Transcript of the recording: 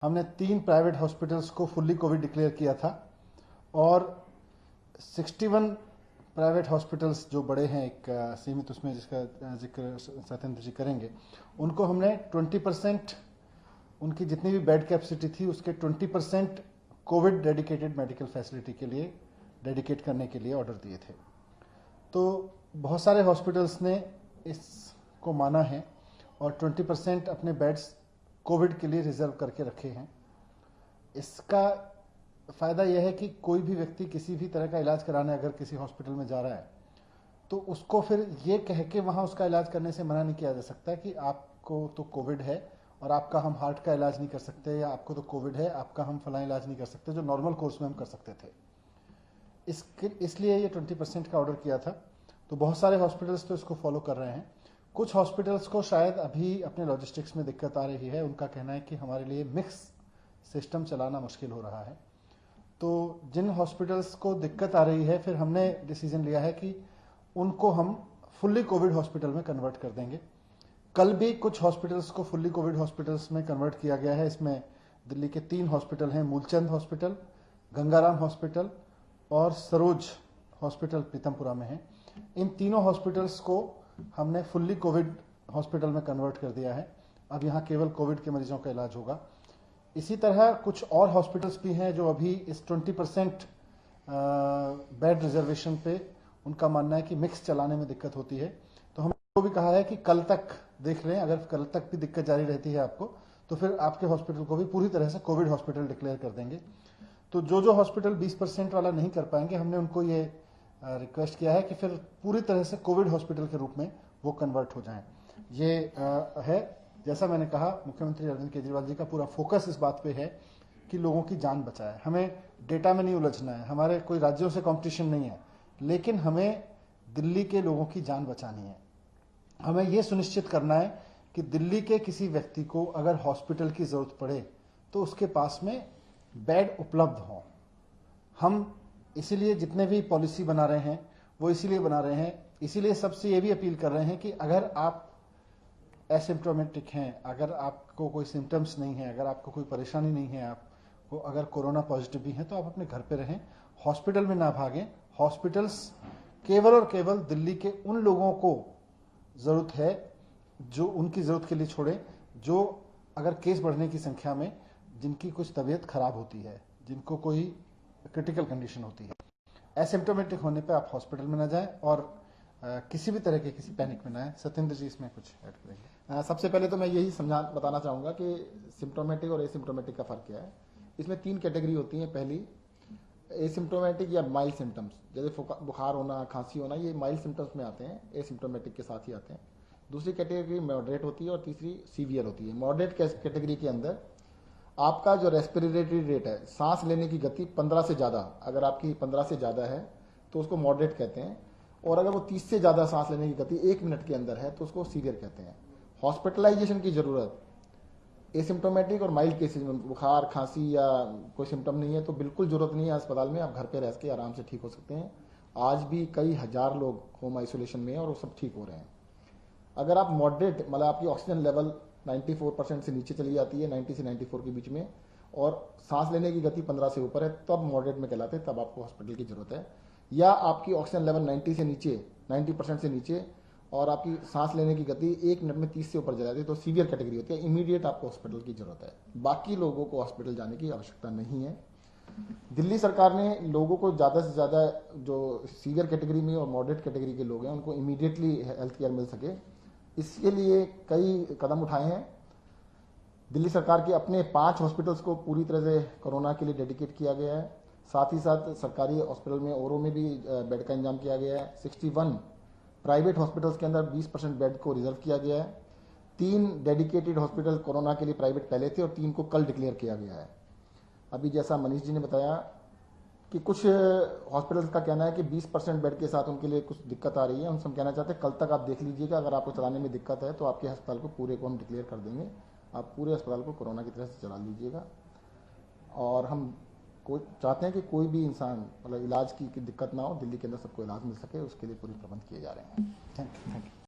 हमने 3 private hospitals को fully Covid declare किया था और 61 प्राइवेट हॉस्पिटल्स जो बड़े हैं एक सीमित उसमें जिसका जिक्र सत्येंद्र जी करेंगे, उनको हमने 20% उनकी जितनी भी बेड कैपेसिटी थी उसके 20% कोविड डेडिकेटेड मेडिकल फैसिलिटी के लिए डेडिकेट करने के लिए ऑर्डर दिए थे। तो बहुत सारे हॉस्पिटल्स ने इसको माना है और 20% अपने बेड्स कोविड के लिए रिजर्व करके रखे हैं। इसका फायदा यह है कि कोई भी व्यक्ति किसी भी तरह का इलाज कराने अगर किसी हॉस्पिटल में जा रहा है तो उसको फिर ये कह के वहां उसका इलाज करने से मना नहीं किया जा सकता कि आपको तो कोविड है और आपका हम हार्ट का इलाज नहीं कर सकते, या आपको तो कोविड है आपका हम फलां इलाज नहीं कर सकते जो नॉर्मल कोर्स में हम कर सकते थे। इसलिए ये 20% का ऑर्डर किया था। तो बहुत सारे हॉस्पिटल्स तो इसको फॉलो कर रहे हैं। कुछ हॉस्पिटल्स को शायद अभी अपने लॉजिस्टिक्स में दिक्कत आ रही है। उनका कहना है कि हमारे लिए मिक्स सिस्टम चलाना मुश्किल हो रहा है। तो जिन हॉस्पिटल्स को दिक्कत आ रही है फिर हमने डिसीजन लिया है कि उनको हम फुल्ली कोविड हॉस्पिटल में कन्वर्ट कर देंगे। कल भी कुछ हॉस्पिटल्स को फुल्ली कोविड हॉस्पिटल्स में कन्वर्ट किया गया है। इसमें दिल्ली के 3 हॉस्पिटल हैं, मूलचंद हॉस्पिटल, गंगाराम हॉस्पिटल और सरोज हॉस्पिटल पीतमपुरा में है। इन तीनों हॉस्पिटल्स को हमने फुल्ली कोविड हॉस्पिटल में कन्वर्ट कर दिया है। अब यहाँ केवल कोविड के मरीजों का इलाज होगा। इसी तरह कुछ और हॉस्पिटल्स भी हैं जो अभी इस 20% बेड रिजर्वेशन पे उनका मानना है कि मिक्स चलाने में दिक्कत होती है। तो हमने भी कहा है कि कल तक देख लें, अगर कल तक भी दिक्कत जारी रहती है आपको तो फिर आपके हॉस्पिटल को भी पूरी तरह से कोविड हॉस्पिटल डिक्लेयर कर देंगे। तो जो हॉस्पिटल 20% वाला नहीं कर पाएंगे, हमने उनको ये रिक्वेस्ट किया है कि फिर पूरी तरह से कोविड हॉस्पिटल के रूप में वो कन्वर्ट हो जाएं। ये है, जैसा मैंने कहा, मुख्यमंत्री अरविंद केजरीवाल जी का पूरा फोकस इस बात पे है कि लोगों की जान बचाए। हमें डेटा में नहीं उलझना है, हमारे कोई राज्यों से कंपटीशन नहीं है, लेकिन हमें दिल्ली के लोगों की जान बचानी है। हमें यह सुनिश्चित करना है कि दिल्ली के किसी व्यक्ति को अगर हॉस्पिटल की जरूरत पड़े तो उसके पास में बेड उपलब्ध हो। हम इसीलिए जितने भी पॉलिसी बना रहे हैं वो इसीलिए बना रहे हैं, इसीलिए सबसे ये भी अपील कर रहे हैं कि अगर आप एसिम्प्टोमेटिक हैं, अगर आपको कोई सिम्टम्स नहीं है, अगर आपको कोई परेशानी नहीं है, आपको अगर कोरोना पॉजिटिव भी है तो आप अपने घर पे रहें, हॉस्पिटल में ना भागें। हॉस्पिटल्स केवल और केवल दिल्ली के उन लोगों को जरूरत है जो उनकी जरूरत के लिए छोड़े, जो अगर केस बढ़ने की संख्या में जिनकी कुछ तबीयत खराब होती है, जिनको कोई क्रिटिकल कंडीशन होती है। एसिम्प्टोमेटिक होने पे आप हॉस्पिटल में ना जाएं और किसी भी तरह के किसी पैनिक में ना आए। सत्येंद्र जी इसमें कुछ ऐड करेंगे। सबसे पहले तो मैं यही बताना चाहूंगा कि सिम्प्टोमेटिक और एसिम्प्टोमेटिक का फर्क क्या है। इसमें 3 कैटेगरी होती है। पहली एसिम्प्टोमेटिक या माइल्ड सिम्टम्स, जैसे बुखार होना, खांसी होना, ये माइल्ड सिम्टम्स में आते हैं, एसिम्प्टोमेटिक के साथ ही आते हैं। दूसरी कैटेगरी मॉडरेट होती है और तीसरी सीवियर होती है। मॉडरेट कैटेगरी के अंदर आपका जो रेस्पिरेटरी रेट है, सांस लेने की गति 15 से ज्यादा, अगर आपकी 15 से ज्यादा है तो उसको मॉडरेट कहते हैं, और अगर वो 30 से ज्यादा सांस लेने की गति 1 मिनट के अंदर है तो उसको सीवियर कहते हैं। हॉस्पिटलाइजेशन की जरूरत एसिम्प्टोमेटिक और माइल्ड केसेज में, बुखार खांसी या कोई सिम्टम नहीं है तो बिल्कुल जरूरत नहीं है अस्पताल में, आप घर पे रह के आराम से ठीक हो सकते हैं। आज भी कई हजार लोग होम आइसोलेशन में हैं और वो सब ठीक हो रहे हैं। अगर आप मॉडरेट, मतलब आपकी ऑक्सीजन लेवल 94% से नीचे चली जाती है, 90 से 94 के बीच में, और सांस लेने की गति 15 से ऊपर है, तब मॉडरेट में कहलाते हैं, तब आपको हॉस्पिटल की जरूरत है। या आपकी ऑक्सीजन लेवल 90 से नीचे, 90% से नीचे, और आपकी सांस लेने की गति 1 मिनट में 30 से ऊपर जाती है तो सीवियर कैटेगरी होती है, इमीडिएट आपको हॉस्पिटल की जरूरत है। बाकी लोगों को हॉस्पिटल जाने की आवश्यकता नहीं है। दिल्ली सरकार ने लोगों को ज्यादा से ज्यादा, जो सीवियर कैटेगरी में और मॉडरेट कैटेगरी के लोग हैं, उनको इमीडिएटली हेल्थ केयर मिल सके, इसके लिए कई कदम उठाए हैं। दिल्ली सरकार के अपने 5 हॉस्पिटल्स को पूरी तरह से कोरोना के लिए डेडिकेट किया गया है। साथ ही साथ सरकारी हॉस्पिटल में औरों में भी बेड का इंतजाम किया गया है। 61 प्राइवेट हॉस्पिटल्स के अंदर 20% बेड को रिजर्व किया गया है। 3 डेडिकेटेड हॉस्पिटल कोरोना के लिए प्राइवेट पहले थे और 3 को कल डिक्लेयर किया गया है। अभी जैसा मनीष जी ने बताया कि कुछ हॉस्पिटल्स का कहना है कि 20% बेड के साथ उनके लिए कुछ दिक्कत आ रही है। उनसे हम कहना चाहते हैं कल तक आप देख लीजिएगा, अगर आपको चलाने में दिक्कत है तो आपके अस्पताल को पूरे को हम डिक्लेयर कर देंगे, आप पूरे अस्पताल को कोरोना की तरह से चला लीजिएगा। और हम चाहते हैं कि कोई भी इंसान, मतलब इलाज की दिक्कत ना हो, दिल्ली के अंदर सबको इलाज मिल सके, उसके लिए पूरे प्रबंध किए जा रहे हैं। Thank you.